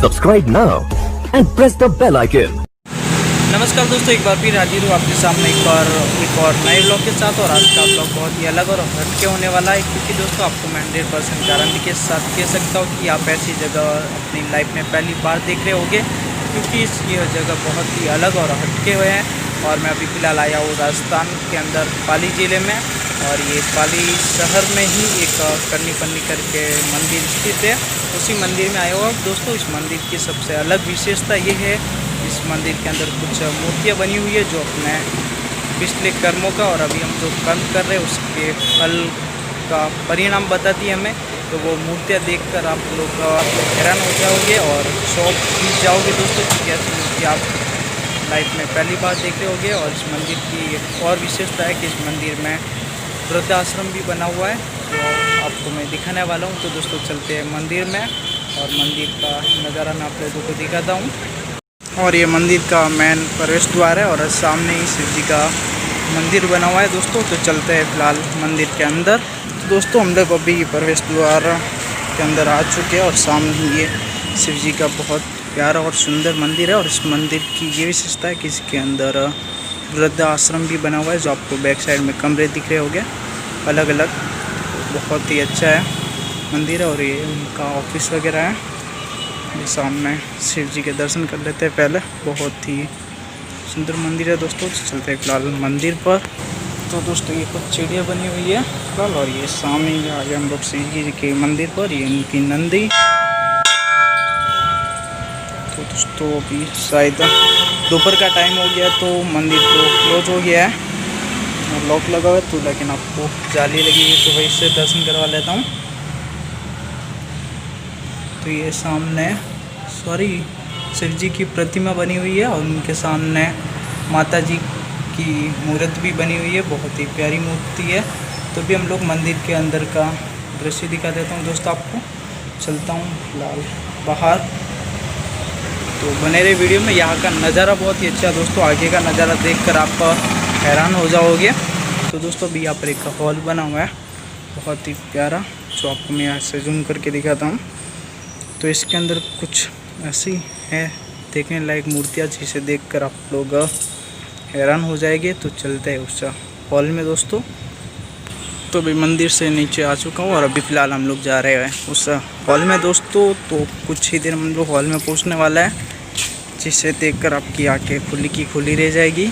Subscribe now and press the bell icon. नमस्कार दोस्तों, एक बार फिर हाजिर हूँ आपके सामने एक और नए ब्लॉग के साथ। और आज का ब्लॉग बहुत ही अलग और हटके होने वाला है, क्योंकि दोस्तों आपको मैं 100% गारंटी के साथ कह सकता हूँ कि आप ऐसी जगह अपनी लाइफ में पहली बार देख रहे होंगे, क्योंकि ये जगह बहुत ही अलग और हटके हुए हैं। और मैं अभी फ़िलहाल आया हूँ राजस्थान के अंदर पाली ज़िले में, और ये पाली शहर में ही एक करनी पन्नी करके मंदिर स्थित है। उसी मंदिर में आया हुआ दोस्तों। इस मंदिर की सबसे अलग विशेषता ये है, इस मंदिर के अंदर कुछ मूर्तियाँ बनी हुई है जो अपने पिछले कर्मों का और अभी हम जो कर्म कर रहे हैं उसके फल का परिणाम बताती है हमें। तो वो मूर्तियाँ देखकर आप लोग हैरान हो जाओगे और शौक भी जाओगे दोस्तों, क्योंकि ऐसी मूर्ति आप लाइफ में पहली बार देख रहे होगे। और इस मंदिर की एक और विशेषता है कि इस मंदिर में वृद्धाश्रम भी बना हुआ है, जो आपको मैं दिखाने वाला हूँ। तो दोस्तों चलते हैं मंदिर में, और मंदिर का नज़ारा मैं आप लोगों को दिखाता हूँ। और ये मंदिर का मेन प्रवेश द्वार है, और सामने ही शिव जी का मंदिर बना हुआ है दोस्तों। तो चलते हैं फिलहाल मंदिर के अंदर। तो दोस्तों हम लोग अभी प्रवेश द्वार के अंदर आ चुके हैं, और सामने ये शिव जी का बहुत प्यारा और सुंदर मंदिर है। और इस मंदिर की ये विशेषता है कि इसके अंदर वृद्ध आश्रम भी बना हुआ है, जो आपको बैक साइड में कमरे दिख रहे होंगे अलग अलग। बहुत ही अच्छा है मंदिर है, और ये उनका ऑफिस वगैरह है। ये सामने शिव जी के दर्शन कर लेते हैं पहले। बहुत ही सुंदर मंदिर है दोस्तों। चलते हैं फिलहाल मंदिर पर। तो दोस्तों ये कुछ चिड़िया बनी हुई है फिलहाल, और ये सामने आगे हम लोग शिव जी के मंदिर पर। ये इनकी नंदी। तो दोस्तों अभी शायद दोपहर का टाइम हो गया, तो मंदिर तो क्लोज हो गया है, लॉक लगा हुआ है। तो लेकिन आपको जाली लगी हुई, तो वहीं से दर्शन करवा लेता हूँ। तो ये सामने शिव जी की प्रतिमा बनी हुई है, और उनके सामने माता जी की मूर्त भी बनी हुई है। बहुत ही प्यारी मूर्ति है। तो भी हम लोग मंदिर के अंदर का दृश्य दिखा देता हूँ दोस्तों आपको। चलता हूँ फिलहाल बाहर, तो बने रहे वीडियो में। यहाँ का नज़ारा बहुत ही अच्छा है दोस्तों। आगे का नज़ारा देखकर आप हैरान हो जाओगे। तो दोस्तों अभी यहाँ पर एक हॉल बना हुआ है बहुत ही प्यारा, जो आपको मैं यहाँ से जूम करके दिखाता हूँ। तो इसके अंदर कुछ ऐसी है देखने लायक मूर्तियाँ, जिसे देखकर आप लोग हैरान हो जाएंगे। तो चलते हैं उस हॉल में दोस्तों। तो अभी मंदिर से नीचे आ चुका हूँ, और अभी फ़िलहाल हम लोग जा रहे हैं उस हॉल में दोस्तों। तो कुछ ही देर हम लोग हॉल में पहुँचने वाला है, जिसे देखकर आपकी आंखें खुली की खुली रह जाएगी।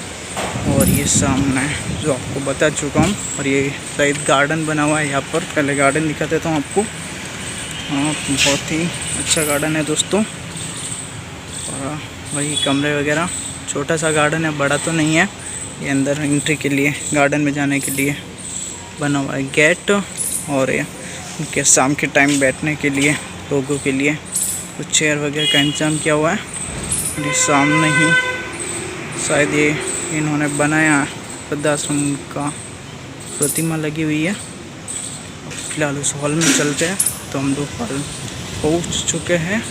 और ये सामने जो आपको बता चुका हूँ, और ये शायद गार्डन बना हुआ है यहाँ पर। पहले गार्डन दिखा देता हूँ आपको। हाँ, बहुत ही अच्छा गार्डन है दोस्तों। और वही कमरे वगैरह, छोटा सा गार्डन है, बड़ा तो नहीं है। ये अंदर एंट्री के लिए, गार्डन में जाने के लिए बना हुआ है गेट। और इनके शाम के टाइम बैठने के लिए लोगों के लिए कुछ चेयर वगैरह का इंतजाम किया हुआ है। ये सामने ही शायद ये इन्होंने बनाया वृद्धाश्रम का प्रतिमा लगी हुई है। फिलहाल उस हॉल में चलते हैं। तो हम लोग हॉल पहुँच चुके हैं।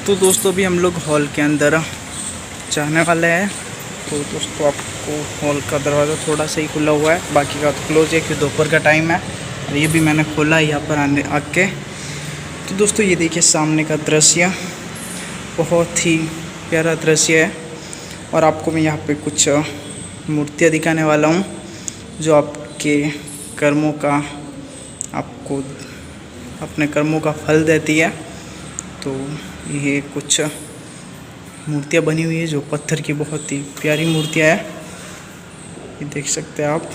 तो दोस्तों अभी हम लोग हॉल के अंदर जाने वाले हैं। तो दोस्तों आपको हॉल का दरवाज़ा थोड़ा सा ही खुला हुआ है, बाकी का तो क्लोज है, क्योंकि दोपहर का टाइम है। और ये भी मैंने खोला है यहाँ पर आके। तो दोस्तों ये देखिए सामने का दृश्य, बहुत ही प्यारा दृश्य है। और आपको मैं यहाँ पे कुछ मूर्तियाँ दिखाने वाला हूँ, जो आपके कर्मों का, आपको अपने कर्मों का फल देती है। तो ये कुछ मूर्तियाँ बनी हुई है, जो पत्थर की बहुत ही प्यारी मूर्तियाँ है। ये देख सकते हैं आप,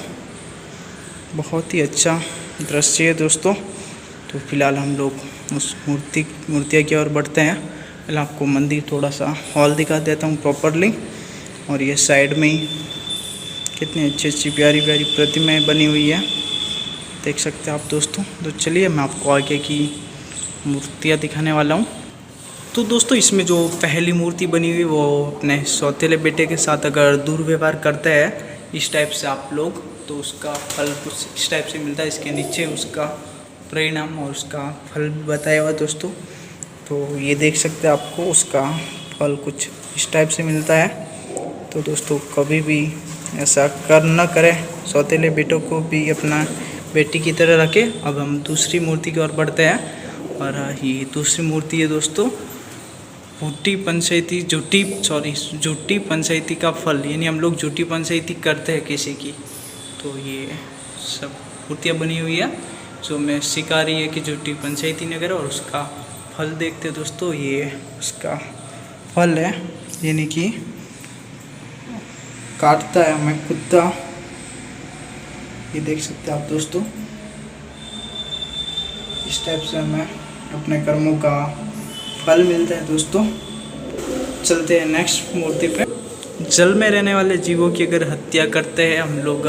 बहुत ही अच्छा दृश्य है दोस्तों। तो फिलहाल हम लोग उस मूर्तियाँ की ओर बढ़ते हैं। पहले आपको मंदिर थोड़ा सा हॉल दिखा देता हूँ प्रॉपरली। और ये साइड में ही कितनी अच्छी अच्छी प्यारी प्यारी प्रतिमाएँ बनी हुई है, देख सकते हैं आप दोस्तों। तो चलिए मैं आपको आगे की मूर्तियाँ दिखाने वाला हूँ। तो दोस्तों इसमें जो पहली मूर्ति बनी हुई, वो अपने सौतेले बेटे के साथ अगर दुर्व्यवहार करते हैं इस टाइप से आप लोग, तो उसका फल कुछ इस टाइप से मिलता है। इसके नीचे उसका परिणाम और उसका फल भी बताया हुआ दोस्तों। तो ये देख सकते हैं आपको, उसका फल कुछ इस टाइप से मिलता है। तो दोस्तों कभी भी ऐसा कर न करें, सौतेले बेटों को भी अपना बेटी की तरह रखें। अब हम दूसरी मूर्ति की ओर बढ़ते हैं, और ये दूसरी मूर्ति है दोस्तों। झूठी पंचायती का फल, यानी हम लोग झूठी पंचायती करते हैं किसी की, तो ये सब मूर्तियाँ बनी हुई है जो मैं सिखा रही है कि झूठी पंचायती नहीं करे। और उसका फल देखते हैं दोस्तों, ये उसका फल है, यानी कि काटता है हमें कुत्ता, ये देख सकते हैं आप दोस्तों। इस टाइप से हमें अपने कर्मों का फल मिलता है दोस्तों। चलते हैं नेक्स्ट मूर्ति पे। जल में रहने वाले जीवों की अगर हत्या करते हैं हम लोग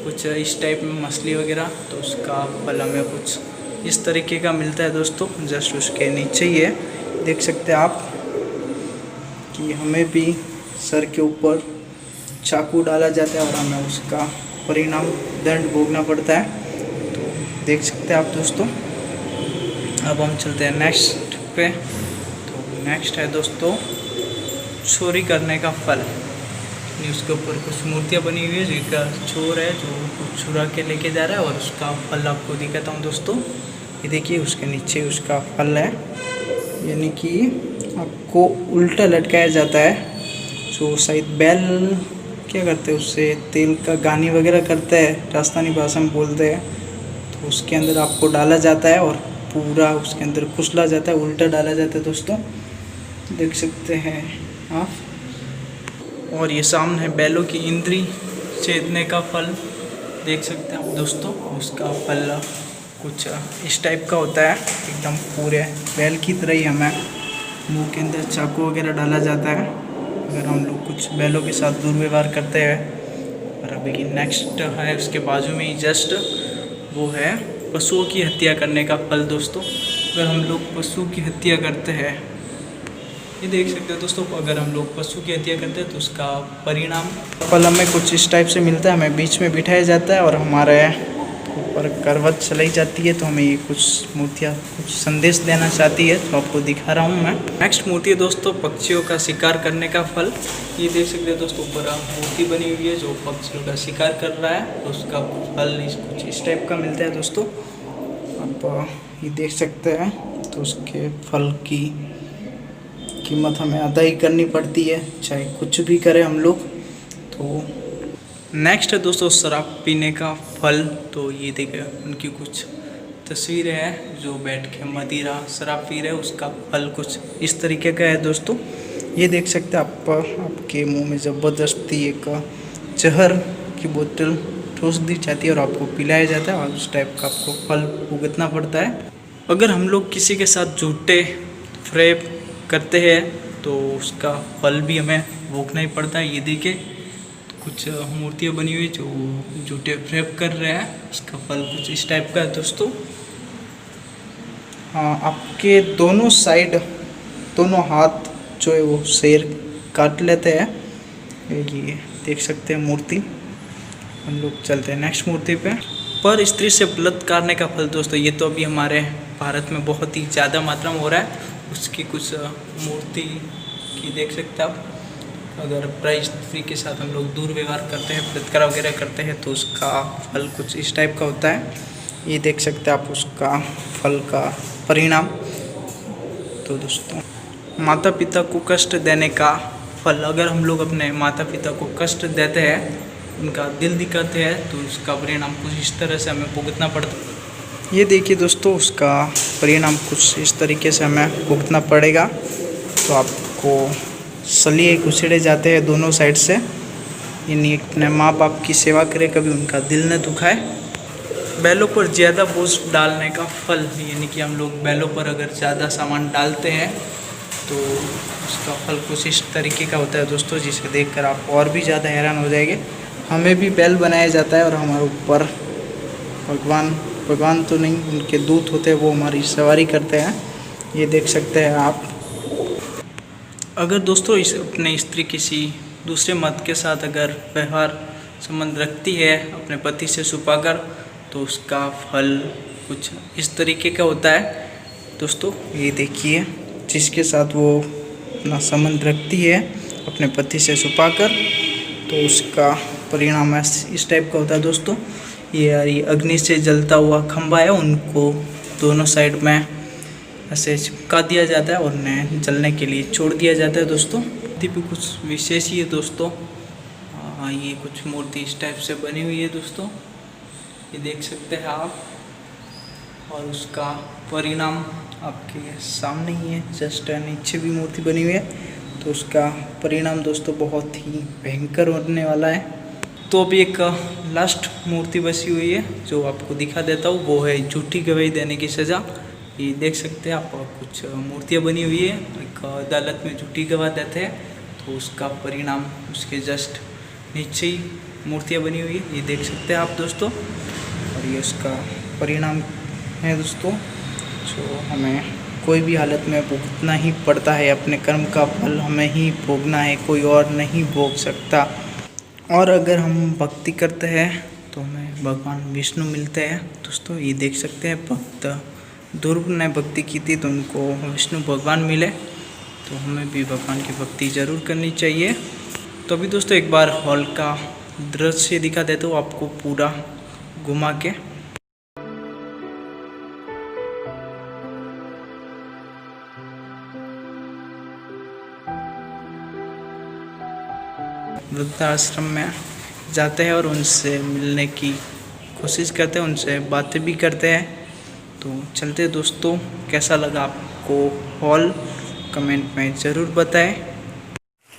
कुछ इस टाइप में मछली वगैरह, तो उसका फल हमें कुछ इस तरीके का मिलता है दोस्तों। जस्ट उसके नीचे ही है, देख सकते हैं आप कि हमें भी सर के ऊपर चाकू डाला जाता है और हमें उसका परिणाम दंड भोगना पड़ता है, तो देख सकते हैं आप दोस्तों। अब हम चलते हैं नेक्स्ट पे। तो नेक्स्ट है दोस्तों चोरी करने का फल। उसके ऊपर कुछ मूर्तियाँ बनी हुई है, जिसका चोर है जो कुछ चुरा के लेके जा रहा है, और उसका फल आपको दिखाता हूँ दोस्तों। ये देखिए उसके नीचे उसका फल है, यानी कि आपको उल्टा लटकाया जाता है। जो शायद बैल क्या करते हैं, उससे तेल का गानी वगैरह करते हैं, राजस्थानी भाषा में बोलते हैं। तो उसके अंदर आपको डाला जाता है और पूरा उसके अंदर कुचला जाता है, उल्टा डाला जाता है दोस्तों, देख सकते हैं आप। और ये सामने है बैलों की इंद्री छेदने का फल, देख सकते हैं आप दोस्तों। उसका फल कुछ इस टाइप का होता है, एकदम पूरे बैल की तरह ही हमें मुंह के अंदर चाकू वगैरह डाला जाता है अगर हम लोग कुछ बैलों के साथ दुर्व्यवहार करते हैं। और अभी नेक्स्ट है उसके बाजू में ही जस्ट, वो है पशुओं की हत्या करने का फल दोस्तों। अगर हम लोग पशु की हत्या करते हैं, ये देख सकते हैं दोस्तों, अगर हम लोग पशु की हत्या करते हैं तो उसका परिणाम फल हमें कुछ इस टाइप से मिलता है। हमें बीच में बिठाया जाता है और हमारे ऊपर करवट चलाई जाती है, तो हमें ये कुछ मूर्तियाँ कुछ संदेश देना चाहती है, तो आपको दिखा रहा हूँ मैं। नेक्स्ट मूर्ति है दोस्तों पक्षियों का शिकार करने का फल। ये देख सकते हैं दोस्तों, ऊपर मूर्ति बनी हुई है जो पक्षियों का शिकार कर रहा है, तो उसका फल कुछ इस टाइप का मिलता है दोस्तों। आप ये देख सकते हैं, तो उसके फल की कीमत हमें अदाई करनी पड़ती है, चाहे कुछ भी करें हम लोग। तो नेक्स्ट है दोस्तों शराब पीने का फल। तो ये देखिए उनकी कुछ तस्वीरें हैं जो बैठ के मदिरा शराब पी रहे हैं, उसका फल कुछ इस तरीके का है दोस्तों। ये देख सकते हैं आपके मुंह में ज़बरदस्ती एक जहर की बोतल ठोस दी जाती है और आपको पिलाया जाता है, और उस टाइप का आपको फल भुगतना पड़ता है। अगर हम लोग किसी के साथ झूठे फ्रेब करते हैं तो उसका फल भी हमें भोगना ही पड़ता है। ये देखिए कुछ मूर्तियाँ बनी हुई जो झूठे फ्रेब कर रहे हैं, उसका फल कुछ इस टाइप का है दोस्तों। हाँ, आपके दोनों साइड दोनों हाथ जो है वो शेर काट लेते हैं, ये देख सकते हैं मूर्ति। हम लोग चलते हैं नेक्स्ट मूर्ति पे। पर स्त्री से बलात्कार करने का फल दोस्तों, ये तो अभी हमारे भारत में बहुत ही ज़्यादा मात्रा में हो रहा है। उसकी कुछ मूर्ति की देख सकते हैं आप। अगर पर स्त्री के साथ हम लोग दुर्व्यवहार करते हैं, बलात्कार वगैरह करते हैं, तो उसका फल कुछ इस टाइप का होता है। ये देख सकते हैं आप उसका फल का परिणाम। तो दोस्तों माता पिता को कष्ट देने का फल, अगर हम लोग अपने माता पिता को कष्ट देते हैं, उनका दिल दिखाते हैं, तो उसका परिणाम कुछ इस तरह से हमें भुगतना पड़ता है। ये देखिए दोस्तों, उसका परिणाम कुछ इस तरीके से हमें भुगतना पड़ेगा। तो आपको सलिए घुसेड़े जाते हैं दोनों साइड से, यानी अपने माँ बाप की सेवा करें, कभी उनका दिल न दुखाए। बैलों पर ज़्यादा बोझ डालने का फल, यानी कि हम लोग बैलों पर अगर ज़्यादा सामान डालते हैं तो उसका फल कुछ इस तरीके का होता है दोस्तों, जिसे देखकर आप और भी ज़्यादा हैरान हो जाएंगे। हमें भी बैल बनाया जाता है और हमारे ऊपर भगवान तो नहीं, उनके दूत होते हैं, वो हमारी सवारी करते हैं। ये देख सकते हैं आप। अगर दोस्तों इस अपने स्त्री किसी दूसरे मत के साथ अगर व्यवहार संबंध रखती है अपने पति से छुपाकर, तो उसका फल कुछ इस तरीके का होता है दोस्तों। ये देखिए, जिसके साथ वो अपना संबंध रखती है अपने पति से छुपाकर, तो उसका परिणाम इस टाइप का होता है दोस्तों। ये अग्नि से जलता हुआ खंभा है, उनको दोनों साइड में ऐसे चिपका दिया जाता है और उन्हें जलने के लिए छोड़ दिया जाता है दोस्तों। मूर्ति भी कुछ विशेष ही है दोस्तों। ये कुछ मूर्ति इस टाइप से बनी हुई है दोस्तों, ये देख सकते हैं आप। और उसका परिणाम आपके सामने ही है, जस्ट नीचे भी मूर्ति बनी हुई है। तो उसका परिणाम दोस्तों बहुत ही भयंकर होने वाला है। तो अभी एक लास्ट मूर्ति बची हुई है जो आपको दिखा देता हूँ, वो है झूठी गवाही देने की सज़ा। ये देख सकते हैं आप, कुछ मूर्तियाँ बनी हुई है, एक अदालत में झूठी गवाह देते हैं तो उसका परिणाम उसके जस्ट नीचे ही मूर्तियाँ बनी हुई है, ये देख सकते हैं आप दोस्तों। और ये उसका परिणाम है दोस्तों, जो हमें कोई भी हालत में भुगतना ही पड़ता है। अपने कर्म का फल हमें ही भोगना है, कोई और नहीं भोग सकता। और अगर हम भक्ति करते हैं तो हमें भगवान विष्णु मिलते हैं दोस्तों। ये देख सकते हैं, भक्त ध्रुव ने भक्ति की थी तो उनको विष्णु भगवान मिले, तो हमें भी भगवान की भक्ति ज़रूर करनी चाहिए। तो अभी दोस्तों एक बार हॉल का दृश्य दिखा देता हूँ आपको पूरा घुमा के। वृद्धाश्रम में जाते हैं और उनसे मिलने की कोशिश करते हैं, उनसे बातें भी करते हैं। तो चलते हैं दोस्तों, कैसा लगा आपको हॉल कमेंट में ज़रूर बताएं।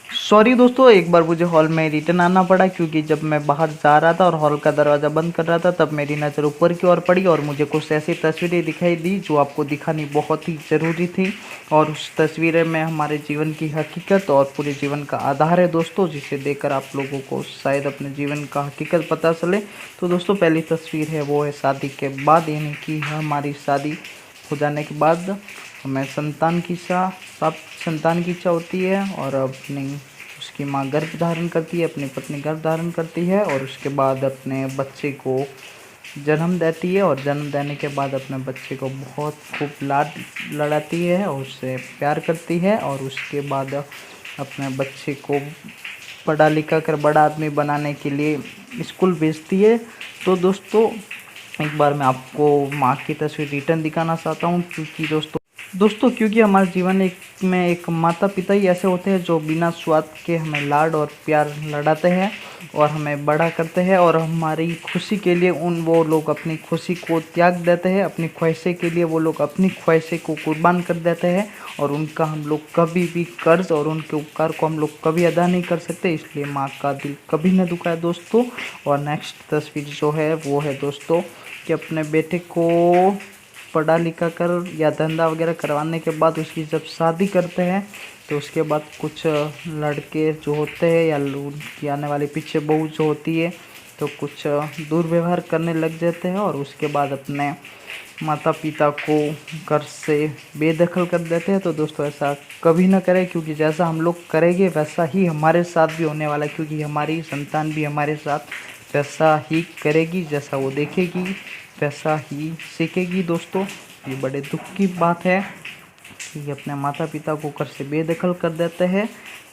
सॉरी दोस्तों, एक बार मुझे हॉल में रिटर्न आना पड़ा क्योंकि जब मैं बाहर जा रहा था और हॉल का दरवाज़ा बंद कर रहा था तब मेरी नज़र ऊपर की ओर पड़ी और मुझे कुछ ऐसी तस्वीरें दिखाई दी जो आपको दिखानी बहुत ही ज़रूरी थी। और उस तस्वीरें में हमारे जीवन की हकीकत और पूरे जीवन का आधार है दोस्तों, जिसे देखकर आप लोगों को शायद अपने जीवन का हकीकत पता चले। तो दोस्तों पहली तस्वीर है वो है शादी के बाद, यानी कि हमारी शादी हो जाने के बाद हमें संतान की इच्छा होती है और अपनी उसकी माँ गर्भ धारण करती है, अपनी पत्नी गर्भ धारण करती है और उसके बाद अपने बच्चे को जन्म देती है। और जन्म देने के बाद अपने बच्चे को बहुत खूब लड़ाती है और उससे प्यार करती है और उसके बाद अपने बच्चे को पढ़ा लिखा कर बड़ा आदमी बनाने के लिए स्कूल भेजती है। तो दोस्तों एक बार मैं आपको माँ की तस्वीर रिटर्न दिखाना चाहता हूँ, क्योंकि क्योंकि हमारे जीवन में एक माता पिता ही ऐसे होते हैं जो बिना स्वार्थ के हमें लाड और प्यार लड़ाते हैं और हमें बड़ा करते हैं और हमारी खुशी के लिए वो लोग अपनी खुशी को त्याग देते हैं, अपनी ख्वाहिशें के लिए वो लोग अपनी ख्वाहिशें को कुर्बान कर देते हैं और उनका हम लोग कभी भी कर्ज और उनके उपकार को हम लोग कभी अदा नहीं कर सकते। इसलिए माँ का दिल कभी न दुखाए दोस्तों। और नेक्स्ट तस्वीर जो है वो है दोस्तों कि अपने बेटे को पढ़ा लिखा कर या धंधा वगैरह करवाने के बाद उसकी जब शादी करते हैं तो उसके बाद कुछ लड़के जो होते हैं या उनकी आने वाली पीछे बहू जो होती है तो कुछ दुर्व्यवहार करने लग जाते हैं और उसके बाद अपने माता पिता को घर से बेदखल कर देते हैं। तो दोस्तों ऐसा कभी ना करें, क्योंकि जैसा हम लोग करेंगे वैसा ही हमारे साथ भी होने वाला है, क्योंकि हमारी संतान भी हमारे साथ वैसा ही करेगी, जैसा वो देखेगी वैसा ही सीखेगी। दोस्तों ये बड़े दुख की बात है कि अपने माता पिता को घर से बेदखल कर देते हैं।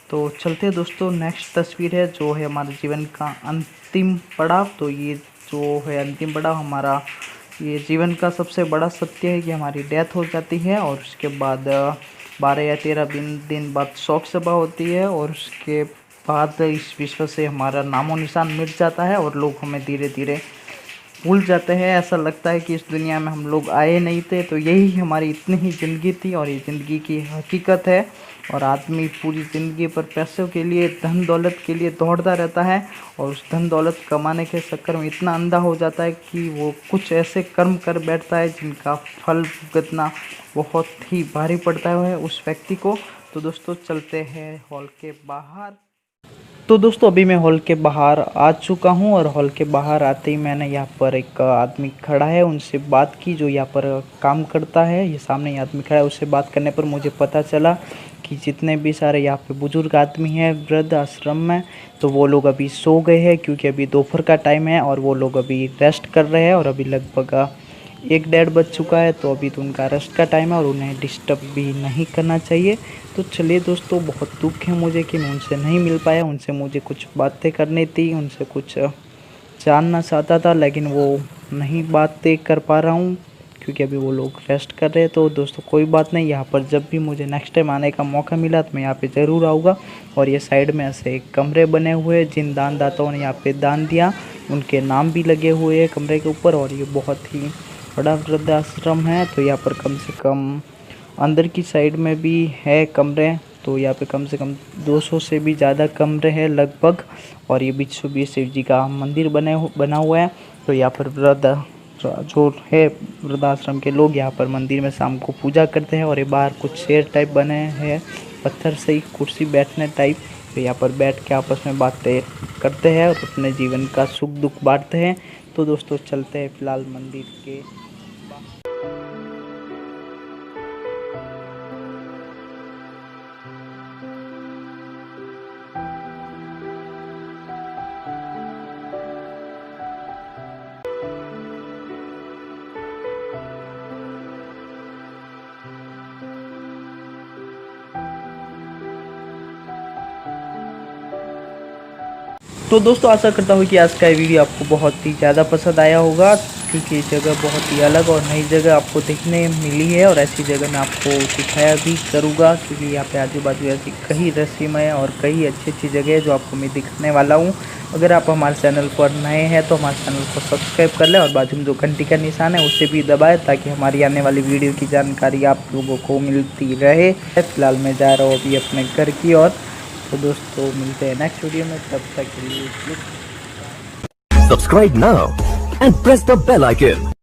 तो चलते दोस्तों, नेक्स्ट तस्वीर है जो है हमारे जीवन का अंतिम पड़ाव। तो ये जो है अंतिम पड़ाव हमारा ये जीवन का सबसे बड़ा सत्य है कि हमारी डेथ हो जाती है और उसके बाद 12 या 13 दिन बाद शोक सभा होती है और उसके बाद इस विश्व से हमारा नामो निशान मिट जाता है और लोग हमें धीरे धीरे भूल जाते हैं। ऐसा लगता है कि इस दुनिया में हम लोग आए नहीं थे। तो यही हमारी इतनी ही ज़िंदगी थी और ये ज़िंदगी की हकीकत है। और आदमी पूरी ज़िंदगी पर पैसों के लिए धन दौलत के लिए दौड़ता रहता है और उस धन दौलत कमाने के चक्कर में इतना अंधा हो जाता है कि वो कुछ ऐसे कर्म कर बैठता है जिनका फल भुगतना बहुत ही भारी पड़ता है उस व्यक्ति को। तो दोस्तों चलते हैं हॉल के बाहर। तो दोस्तों अभी मैं हॉल के बाहर आ चुका हूं और हॉल के बाहर आते ही मैंने यहाँ पर एक आदमी खड़ा है उनसे बात की जो यहाँ पर काम करता है। ये सामने ही आदमी खड़ा है, उससे बात करने पर मुझे पता चला कि जितने भी सारे यहाँ पे बुजुर्ग आदमी हैं वृद्ध आश्रम में, तो वो लोग अभी सो गए हैं क्योंकि अभी दोपहर का टाइम है और वो लोग अभी रेस्ट कर रहे हैं और अभी लगभग 1-1:30 बज चुका है। तो अभी तो उनका रेस्ट का टाइम है और उन्हें डिस्टर्ब भी नहीं करना चाहिए। तो चलिए दोस्तों, बहुत दुख है मुझे कि मैं उनसे नहीं मिल पाया। उनसे मुझे कुछ बातें करनी थी, उनसे कुछ जानना चाहता था, लेकिन वो नहीं बातें कर पा रहा हूँ क्योंकि अभी वो लोग रेस्ट कर रहे हैं। तो दोस्तों कोई बात नहीं, यहाँ पर जब भी मुझे नेक्स्ट टाइम आने का मौका मिला तो मैं यहाँ पे ज़रूर आऊँगा। और ये साइड में ऐसे कमरे बने हुए हैं, जिन दानदाताओं ने यहाँ पे दान दिया उनके नाम भी लगे हुए हैं कमरे के ऊपर। और ये बहुत ही बड़ा वृद्धाश्रम है। तो यहाँ पर कम से कम अंदर की साइड में भी है कमरे, तो यहाँ पे कम से कम 200 से भी ज़्यादा कमरे हैं लगभग। और ये बीचों बीच शिव जी का मंदिर बना हुआ है। तो यहाँ पर जो है वृद्धाश्रम के लोग यहाँ पर मंदिर में शाम को पूजा करते हैं। और ये बाहर कुछ शेर टाइप बने हैं पत्थर से ही, कुर्सी बैठने टाइप। तो यहाँ पर बैठ के आपस में बातें करते हैं और अपने जीवन का सुख दुख बांटते हैं। तो दोस्तों चलते हैं फिलहाल मंदिर के। तो दोस्तों आशा करता हूँ कि आज का ये वीडियो आपको बहुत ही ज़्यादा पसंद आया होगा, क्योंकि ये जगह बहुत ही अलग और नई जगह आपको देखने मिली है। और ऐसी जगह मैं आपको दिखाया भी करूँगा, क्योंकि यहाँ पे आजू बाजू ऐसी कई रहस्यमय और कई अच्छी अच्छी जगह है जो आपको मैं दिखाने वाला हूँ। अगर आप हमारे चैनल पर नए हैं तो हमारे चैनल को सब्सक्राइब कर लें और बाजू में जो घंटी का निशान है उसे भी दबाएँ, ताकि हमारी आने वाली वीडियो की जानकारी आप लोगों को मिलती रहे। फिलहाल मैं जा रहा हूँ अभी अपने घर की ओर। तो दोस्तों मिलते हैं नेक्स्ट वीडियो में, तब तक के लिए Subscribe now and press the bell icon.